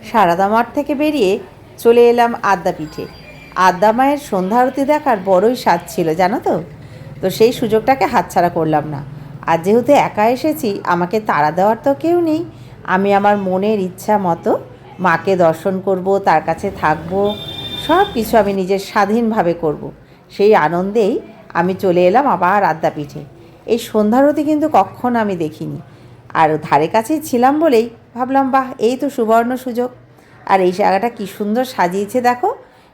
সারদা মঠ থেকে বেরিয়ে চলে এলাম আদ্যাপীঠে। আদ্যা মায়ের সন্ধ্যা আরতি দেখার বড়ই স্বাদ ছিল জানো তো। তো সেই সুযোগটাকে হাতছাড়া করলাম না। আর যেহেতু একা এসেছি, আমাকে তাড়া দেওয়ার তো কেউ নেই। আমি আমার মনের ইচ্ছা মতো মাকে দর্শন করব, তার কাছে থাকব, সব কিছু আমি নিজের স্বাধীনভাবে করব। সেই আনন্দেই আমি চলে এলাম আবার আদ্যাপীঠে। এই সন্ধ্যারতি কিন্তু কখনো আমি দেখিনি, আর ধারে কাছেই ছিলাম বলেই ভাবলাম বাহ, এই তো সুবর্ণ সুযোগ। আর এই জায়গাটা কী সুন্দর সাজিয়েছে দেখো।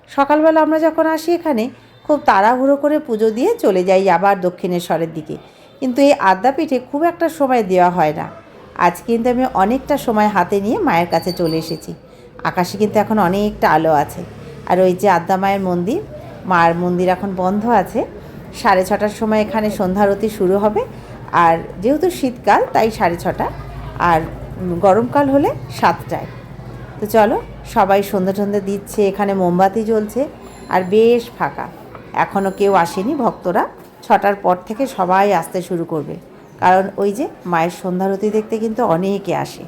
সকালবেলা আমরা যখন আসি এখানে, খুব তাড়াহুড়ো করে পুজো দিয়ে চলে যাই আবার দক্ষিণেশ্বরের দিকে, কিন্তু এই আদ্যাপীঠে খুব একটা সময় দেওয়া হয় না। আজ কিন্তু আমি অনেকটা সময় হাতে নিয়ে মায়ের কাছে চলে এসেছি। আকাশে কিন্তু এখন অনেকটা আলো আছে। আর ওই যে আদ্যা মায়ের মন্দির, মায়ের মন্দির এখন বন্ধ আছে। 6:30টার সময় এখানে সন্ধ্যারতি শুরু হবে। আর যেহেতু শীতকাল তাই 6:30, আর গরমকাল হলে 7টায়। তো চলো, সবাই সন্ধ্যে টন্ধে দিচ্ছে, এখানে মোমবাতি জ্বলছে, আর বেশ ফাঁকা। এখনও কেউ আসেনি ভক্তরা। 6টার পর থেকে সবাই আসতে শুরু করবে, কারণ ওই যে মায়ের সন্ধ্যারতি দেখতে কিন্তু অনেকে আসে।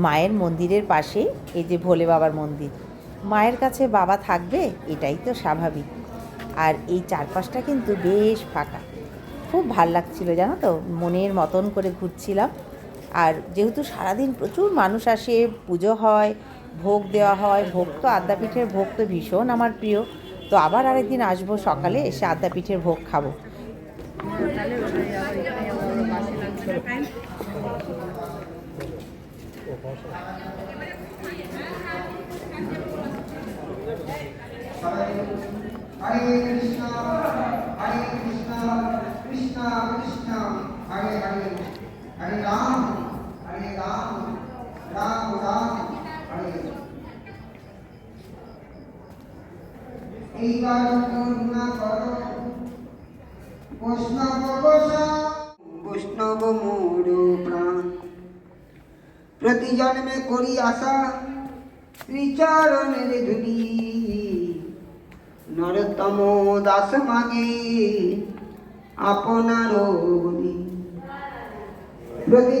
মায়ের মন্দিরের পাশে এই যে ভোলে বাবার মন্দির। মায়ের কাছে বাবা থাকবে, এটাই তো স্বাভাবিক। আর এই চারপাশটা কিন্তু বেশ ফাঁকা, খুব ভাল লাগছিল জানো তো। মনের মতন করে ঘুরছিলাম। আর যেহেতু সারাদিন প্রচুর মানুষ আসে, পুজো হয়, ভোগ দেওয়া হয়, ভোগ তো আদ্যাপীঠের ভোগ তো ভীষণ আমার প্রিয়। তো আবার আরেকদিন আসবো, সকালে এসে আদ্যাপীঠের ভোগ খাবো। হরে কৃষ্ণ কৃষ্ণ কৃষ্ণ হরে হরে, হরে রাম রাম রাম হরে। এইবার করুণা করো বৈষ্ণব মোর প্রাণ, প্রতি জন্মে করি আশা শ্রীচরণের ধুলি, নরতম দাস মাগে আপনার বলি। প্রতি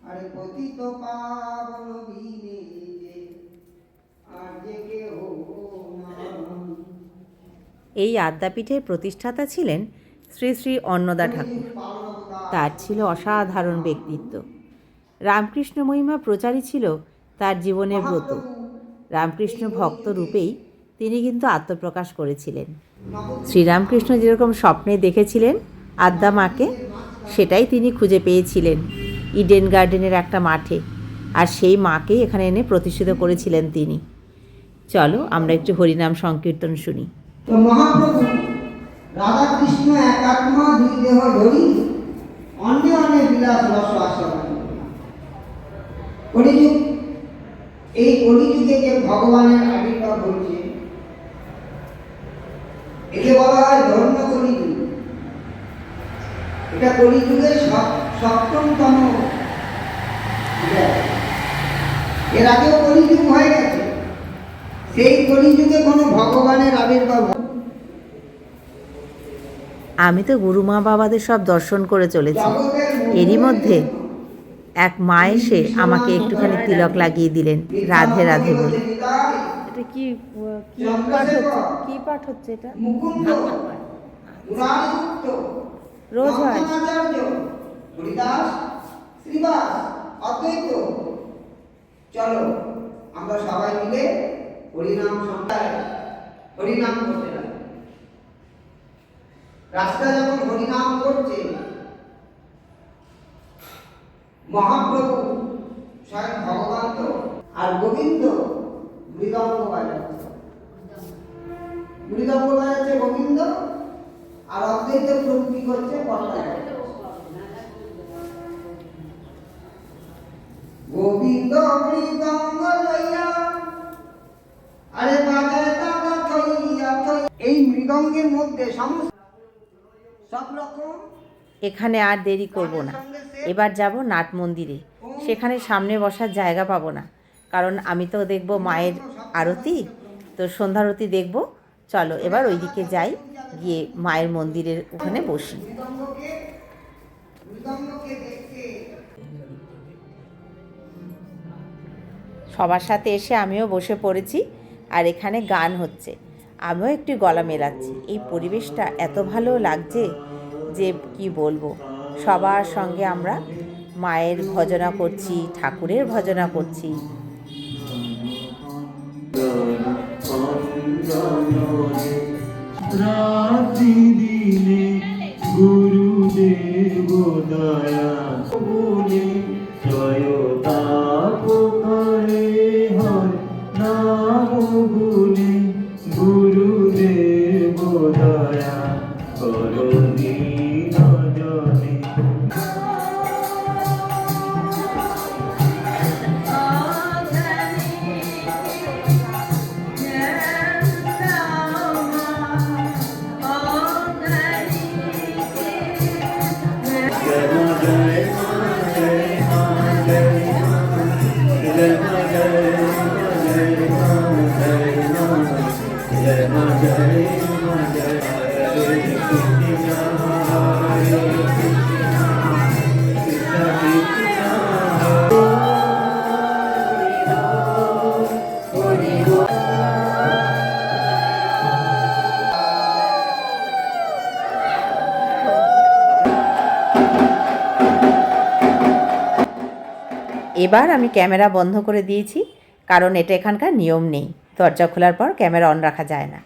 আরে পতিত পাবন বিনে আর যে কেহ। এই আদ্যাপীঠের প্রতিষ্ঠাতা ছিলেন শ্রী শ্রী অন্নদা ঠাকুর। তার ছিল অসাধারণ ব্যক্তিত্ব। রামকৃষ্ণ মহিমা প্রচারই ছিল তার জীবনের ব্রত। রামকৃষ্ণ ভক্ত রূপেই তিনি কিন্তু আত্মপ্রকাশ করেছিলেন। শ্রীরামকৃষ্ণ যেরকম স্বপ্নে দেখেছিলেন আদ্যা মাকে, সেটাই তিনি খুঁজে পেয়েছিলেন ইডেন গার্ডেনের একটা মাঠে। আর সেই মাকেই এখানে এনে প্রতিষ্ঠিত করেছিলেন তিনি। চলো আমরা একটু হরিনাম সংকীর্তন শুনি। তো মহাপ্রভু রাধাকৃষ্ণ একাত্মা দুই দেহ ধরি, অন্য অন্য বিলাস রস আসন। কলিযুগ, এই কলিযুগে যে ভগবানের আবির্ভাব হয়েছে, একে বলা হয় ধর্ম কলিযুগ। এটা কলিযুগের সপ্তমতম। এর আগেও কলিযুগ হয়ে গেছে, সেই কলিযুগে কোনো ভগবানের আবির্ভাব। আমি তো গুরু মা বাবাদের সব দর্শন করে চলেছি, এরই মধ্যে এক মা এসে আমাকে একটুখানি তিলক লাগিয়ে দিলেন, রাধে রাধে বলে। এটা কি কি পাঠ হচ্ছে? কি পাঠ হচ্ছে এটা? রোজ হয়? চলো আমরা সবাই মিলে হরিনাম হরিনাম করতে লাগে। রাস্তা যখন হরিনাম করছে, মহাপ্রভু স্বয়ং ভগবান তো, আর গোবিন্দ মৃদঙ্গ বাজাচ্ছে। মৃদঙ্গ বাজাচ্ছে গোবিন্দ, আর অদ্বৈত প্রভু কি করছে? পটকা। গোবিন্দ মৃদঙ্গ লইয়া আরে বাজায় তাতা থইয়া থই। এই মৃদঙ্গের মধ্যে সমস্ত সব রকম। এখানে আর দেরি করব না, এবার যাব নাট মন্দিরে। সেখানে সামনে বসার জায়গা পাবো না, কারণ আমি তো দেখব মায়ের আরতি, তো সন্ধ্যারতি দেখব। চলো এবার ওইদিকে যাই, গিয়ে মায়ের মন্দিরের ওখানে বসি। সবার সাথে এসে আমিও বসে পড়েছি, আর এখানে গান হচ্ছে, আমিও একটু গলা মেলাচ্ছি। এই পরিবেশটা এত ভালো লাগছে যে কি বলবো। সবার সঙ্গে আমরা মায়ের ভজনা করছি, ঠাকুরের ভজনা করছি। রাত্রি দিনে গুরুদেব দয়া বলে জয় তাপ করে হয় নাম বলে গুরুদেব দয়া করুণী নজনে। এবার আমি ক্যামেরা বন্ধ করে দিয়েছি, কারণ এটা এখানকার নিয়ম নেই, দরজা খোলার পর ক্যামেরা অন রাখা যায় না।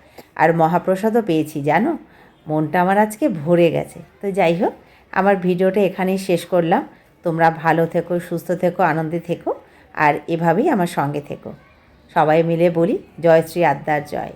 আর মহাপ্রসাদও পেয়েছি জানো, মনটা আমার আজকে ভরে গেছে। তো যাই হোক, আমার ভিডিওটা এখানেই শেষ করলাম। তোমরা ভালো থেকো, সুস্থ থেকো, আনন্দে থেকো, আর এভাবেই আমার সঙ্গে থেকো। সবাই মিলে বলি জয় শ্রী আদ্যার জয়।